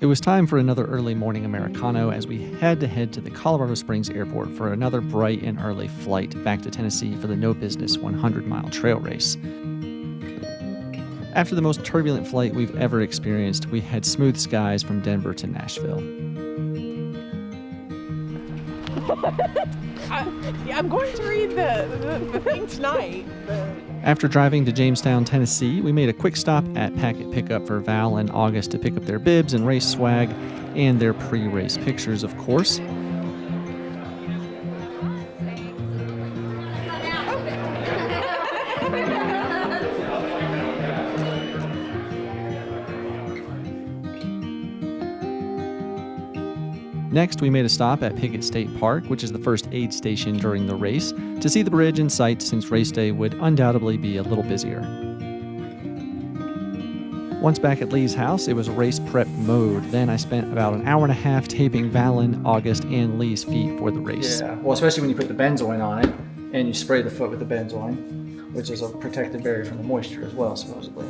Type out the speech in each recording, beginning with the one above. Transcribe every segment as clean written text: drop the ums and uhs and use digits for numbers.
It was time for another early morning Americano as we had to head to the Colorado Springs airport for another bright and early flight back to Tennessee for the No Business 100-mile trail race. After the most turbulent flight we've ever experienced, we had smooth skies from Denver to Nashville. I'm going to read the thing tonight. After driving to Jamestown, Tennessee, we made a quick stop at Packet Pickup for Val and August to pick up their bibs and race swag, and their pre-race pictures, of course. Next, we made a stop at Pickett State Park, which is the first aid station during the race, to see the bridge in sight since race day would undoubtedly be a little busier. Once back at Lee's house, it was race prep mode. Then I spent about an hour and a half taping Valen, August, and Lee's feet for the race. Yeah, well, especially when you put the benzoin on it and you spray the foot with the benzoin, which is a protective barrier from the moisture as well, supposedly.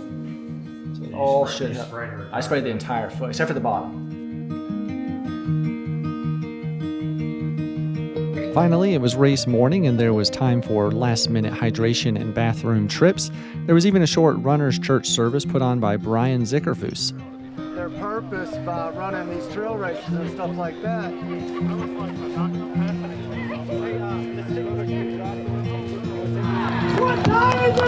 So it all should have. I sprayed the entire foot, except for the bottom. Finally, it was race morning and there was time for last-minute hydration and bathroom trips. There was even a short runner's church service put on by Brian Zickerfoos. Their purpose by running these trail races and stuff like that. What time is it?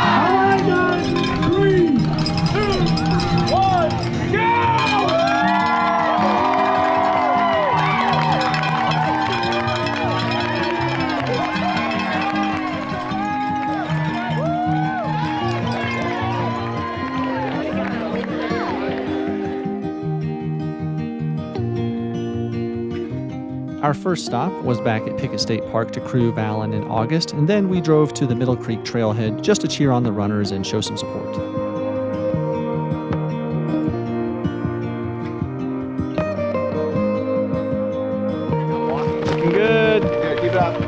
All right, guys. 3, 2, 1, go! Our first stop was back at Pickett State Park to crew Valen in August, and then we drove to the Middle Creek trailhead just to cheer on the runners and show some support. Looking good. Yeah, keep it up.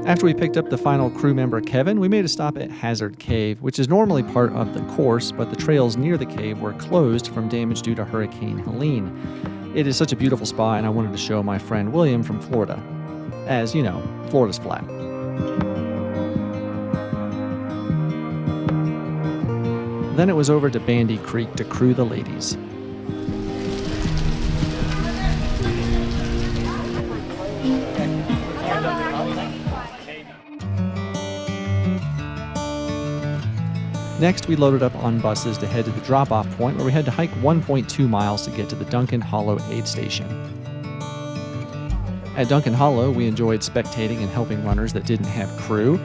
After we picked up the final crew member, Kevin, we made a stop at Hazard Cave, which is normally part of the course, but the trails near the cave were closed from damage due to Hurricane Helene. It is such a beautiful spot, and I wanted to show my friend William from Florida. As you know, Florida's flat. Then it was over to Bandy Creek to crew the ladies. Next, we loaded up on buses to head to the drop-off point where we had to hike 1.2 miles to get to the Duncan Hollow aid station. At Duncan Hollow, we enjoyed spectating and helping runners that didn't have crew.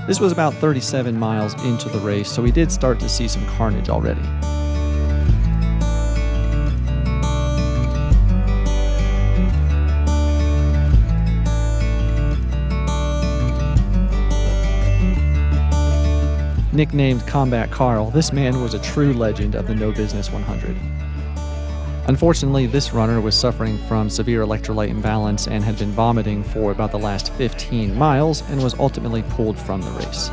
This was about 37 miles into the race, so we did start to see some carnage already. Nicknamed Combat Carl, this man was a true legend of the No Business 100. Unfortunately, this runner was suffering from severe electrolyte imbalance and had been vomiting for about the last 15 miles and was ultimately pulled from the race.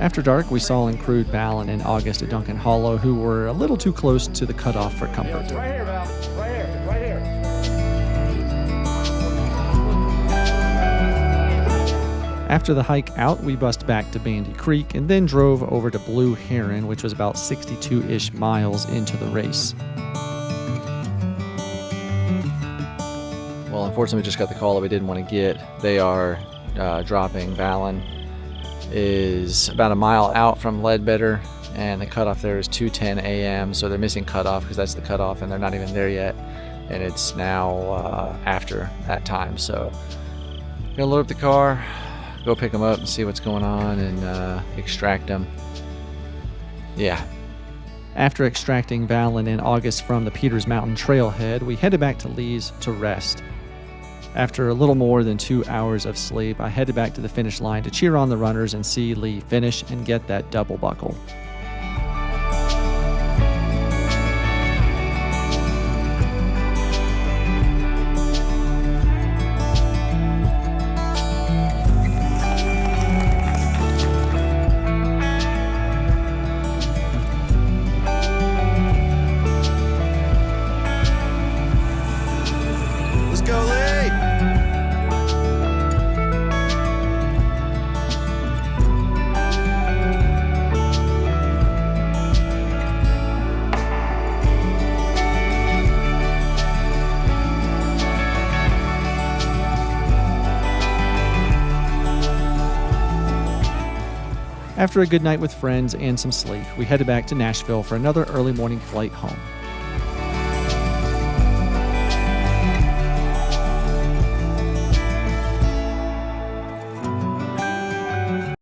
After dark, we saw and crewed Valen and August at Duncan Hollow, who were a little too close to the cutoff for comfort. Right here, Val. Right here. Right here. After the hike out, we bussed back to Bandy Creek and then drove over to Blue Heron, which was about 62-ish miles into the race. Well, unfortunately, we just got the call that we didn't want to get. They are dropping. Valen is about a mile out from Ledbetter, and the cutoff there is 2:10 a.m., so they're missing cutoff because that's the cutoff, and they're not even there yet, and it's now after that time. So gonna load up the car, go pick them up and see what's going on, and extract them. Yeah. After extracting Valen in August from the Peters Mountain trailhead, we headed back to Lee's to rest. After a little more than 2 hours of sleep, I headed back to the finish line to cheer on the runners and see Lee finish and get that double buckle. Let's go, Lee! After a good night with friends and some sleep, we headed back to Nashville for another early morning flight home.